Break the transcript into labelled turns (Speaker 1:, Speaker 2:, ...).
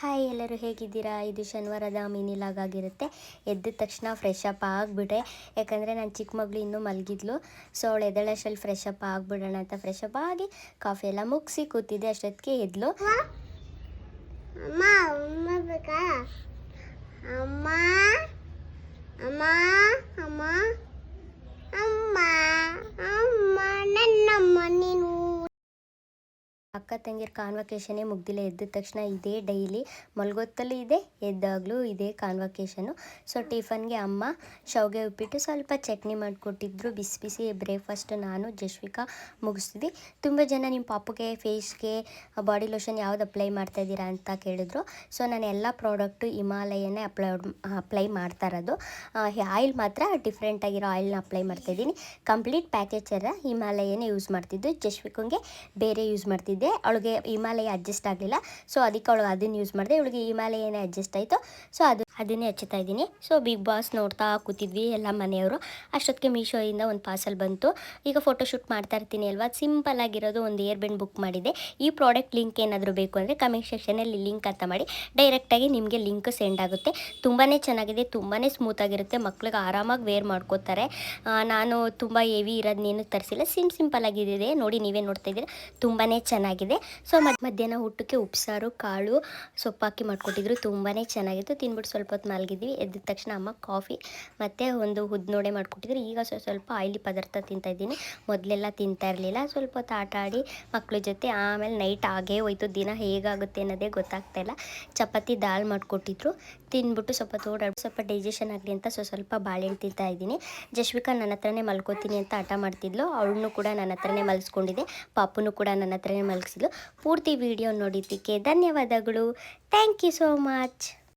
Speaker 1: Hi ಎಲ್ಲರೂ ಹೇಗಿದ್ದೀರಾ? ಇದು ಶನಿವಾರದ ಮಿನಿ ಲಾಗ್ ಆಗಿರುತ್ತೆ. ಎದ್ದ ತಕ್ಷಣ ಫ್ರೆಶ್ ಅಪ್ ಆಗಿಬಿಟ್ಟೆ, ಯಾಕಂದರೆ ನನ್ನ ಚಿಕ್ಕ ಮಗಳು ಇನ್ನೂ ಮಲಗಿದ್ಲು. ಸೊ ಅವಳು ಎದ್ದೇಳಷ್ಟರಲ್ಲಿ ಫ್ರೆಶ್ ಅಪ್ ಆಗಿಬಿಡೋಣ ಅಂತ ಫ್ರೆಶ್ ಅಪ್ ಆಗಿ ಕಾಫಿ ಎಲ್ಲ ಮುಗಿಸಿ ಕೂತಿದ್ದೆ. ಅಷ್ಟೊತ್ತಿಗೆ ಎದ್ಲು.
Speaker 2: ಅಮ್ಮ ಅಮ್ಮ ಬೇಕಾ? ಅಮ್ಮ ಅಮ್ಮ ಅಮ್ಮ ಅಮ್ಮ ಅಮ್ಮ ನನ್ನಮ್ಮ ನೀನು.
Speaker 1: ಅಕ್ಕ ತಂಗಿರ ಕಾನ್ವಕೇಶನೇ ಮುಗ್ದಿಲ್ಲ. ಎದ್ದ ತಕ್ಷಣ ಇದೇ ಡೈಲಿ, ಮಲ್ಗೊತ್ತಲ್ಲೂ ಇದೆ, ಎದ್ದಾಗಲೂ ಇದೇ ಕಾನ್ವಕೇಶನು. ಸೊ ಟಿಫನ್ಗೆ ಅಮ್ಮ ಶಾವಿಗೆ ಉಪ್ಪಿಟ್ಟು ಸ್ವಲ್ಪ ಚಟ್ನಿ ಮಾಡಿಕೊಟ್ಟಿದ್ರು. ಬಿಸಿ ಬಿಸಿ ಬ್ರೇಕ್ಫಾಸ್ಟ್ ನಾನು ಜಶ್ವಿಕಾ ಮುಗಿಸ್ತಿದ್ವಿ. ತುಂಬ ಜನ ನಿಮ್ಮ ಪಾಪುಗೆ ಫೇಸ್ಗೆ ಬಾಡಿ ಲೋಷನ್ ಯಾವ್ದು ಅಪ್ಲೈ ಮಾಡ್ತಾಯಿದ್ದೀರಾ ಅಂತ ಕೇಳಿದ್ರು. ಸೊ ನಾನು ಎಲ್ಲ ಪ್ರಾಡಕ್ಟು ಹಿಮಾಲಯನೇ ಅಪ್ಲೈ ಮಾಡ್ತಾ ಇರೋದು. ಆಯಿಲ್ ಮಾತ್ರ ಡಿಫ್ರೆಂಟಾಗಿರೋ ಆಯಿಲ್ನ ಅಪ್ಲೈ ಮಾಡ್ತಾಯಿದ್ದೀನಿ. ಕಂಪ್ಲೀಟ್ ಪ್ಯಾಕೇಜ್ ಎಲ್ಲ ಹಿಮಾಲಯನೇ ಯೂಸ್ ಮಾಡ್ತಿದ್ದು. ಜಶ್ವಿಕಂಗೆ ಬೇರೆ ಯೂಸ್ ಮಾಡ್ತಿದ್ದೆ. ಅವಳಿಗೆ ಹಿಮಾಲಯ ಅಡ್ಜಸ್ಟ್ ಆಗಲಿಲ್ಲ, ಸೊ ಅದಕ್ಕೆ ಅವಳಿಗೆ ಅದನ್ನು ಯೂಸ್ ಮಾಡಿದೆ. ಇವಳಿಗೆ ಹಿಮಾಲಯನೇ ಅಡ್ಜಸ್ಟ್ ಆಯಿತು, ಸೊ ಅದನ್ನೇ ಹಚ್ಚುತ್ತಾ ಇದ್ದೀನಿ. ಸೊ ಬಿಗ್ ಬಾಸ್ ನೋಡ್ತಾ ಕೂತಿದ್ವಿ ಎಲ್ಲ ಮನೆಯವರು. ಅಷ್ಟೊತ್ತಿಗೆ ಮೀಶೋಯಿಂದ ಒಂದು ಪಾರ್ಸಲ್ ಬಂತು. ಈಗ ಫೋಟೋಶೂಟ್ ಮಾಡ್ತಾ ಇರ್ತೀನಿ ಅಲ್ವಾ, ಸಿಂಪಲ್ ಆಗಿರೋದು ಒಂದು ಏರ್ ಬೆಂಡ್ ಬುಕ್ ಮಾಡಿದೆ. ಈ ಪ್ರಾಡಕ್ಟ್ ಲಿಂಕ್ ಏನಾದರೂ ಬೇಕು ಅಂದರೆ ಕಮೆಂಟ್ ಸೆಕ್ಷನಲ್ಲಿ ಲಿಂಕ್ ಅಂತ ಮಾಡಿ ಡೈರೆಕ್ಟಾಗಿ ನಿಮಗೆ ಲಿಂಕ್ ಸೆಂಡ್ ಆಗುತ್ತೆ. ತುಂಬಾ ಚೆನ್ನಾಗಿದೆ, ತುಂಬಾ ಸ್ಮೂತಾಗಿರುತ್ತೆ, ಮಕ್ಳಿಗೆ ಆರಾಮಾಗಿ ವೇರ್ ಮಾಡ್ಕೋತಾರೆ. ನಾನು ತುಂಬ ಹೆವಿ ಇರೋದನ್ನೇನು ತರಿಸಿಲ್ಲ, ಸಿಂಪಲ್ ಆಗಿದೆ ನೋಡಿ, ನೀವೇ ನೋಡ್ತಾ ಇದ್ದೀರಾ, ತುಂಬಾ ಚೆನ್ನಾಗಿದೆ. ಸೊ ಮಧ್ಯಾಹ್ನ ಊಟಕ್ಕೆ ಉಪ್ಸಾರು ಕಾಳು ಸೊಪ್ಪು ಹಾಕಿ ಮಾಡಿಕೊಟ್ಟಿದ್ರು, ತುಂಬಾ ಚೆನ್ನಾಗಿತ್ತು. ತಿನ್ಬಿಟ್ಟು ಸ್ವಲ್ಪ ಹೊತ್ತು ಮಲಗಿದ್ವಿ. ಎದ್ದ ತಕ್ಷಣ ಅಮ್ಮ ಕಾಫಿ ಮತ್ತು ಒಂದು ಉದ್ನೋಡೆ ಮಾಡಿಕೊಟ್ಟಿದ್ರು. ಈಗ ಸ್ವಲ್ಪ ಆಯಿಲಿ ಪದಾರ್ಥ ತಿಂತಾಯಿದ್ದೀನಿ. ಮೊದಲೆಲ್ಲ ತಿಂತಾ ಇರಲಿಲ್ಲ. ಸ್ವಲ್ಪ ಹೊತ್ತು ಆಟ ಆಡಿ ಮಕ್ಕಳ ಜೊತೆ ಆಮೇಲೆ ನೈಟ್ ಆಗೇ ಹೋಯ್ತು. ದಿನ ಹೇಗಾಗುತ್ತೆ ಅನ್ನೋದೇ ಗೊತ್ತಾಗ್ತಾಯಿಲ್ಲ. ಚಪಾತಿ ದಾಲ್ ಮಾಡಿಕೊಟ್ಟಿದ್ರು, ತಿಂದ್ಬಿಟ್ಟು ಸ್ವಲ್ಪ ಡೈಜೆಷನ್ ಆಗಲಿ ಅಂತ ಸ್ವಲ್ಪ ಬಾಳೆಹಣ್ಣು ತಿಂತಾ ಇದ್ದೀನಿ. ಜಶ್ವಿಕಾ ನನ್ನ ಹತ್ರನೇ ಮಲ್ಕೋತೀನಿ ಅಂತ ಹಠ ಮಾಡ್ತಿದ್ಲು. ಅವಳನ್ನು ಕೂಡ ನನ್ನ ಹತ್ರನೇ ಮಲಗಿಸ್ಕೊಂಡಿದ್ದೆ, ಪಾಪುನು ಕೂಡ ನನ್ನ ಹತ್ರನೇ ಮಲಗಿಸಿದ್ಲು. ಪೂರ್ತಿ ವಿಡಿಯೋ ನೋಡಿದ್ದಕ್ಕೆ ಧನ್ಯವಾದಗಳು. Thank you so much.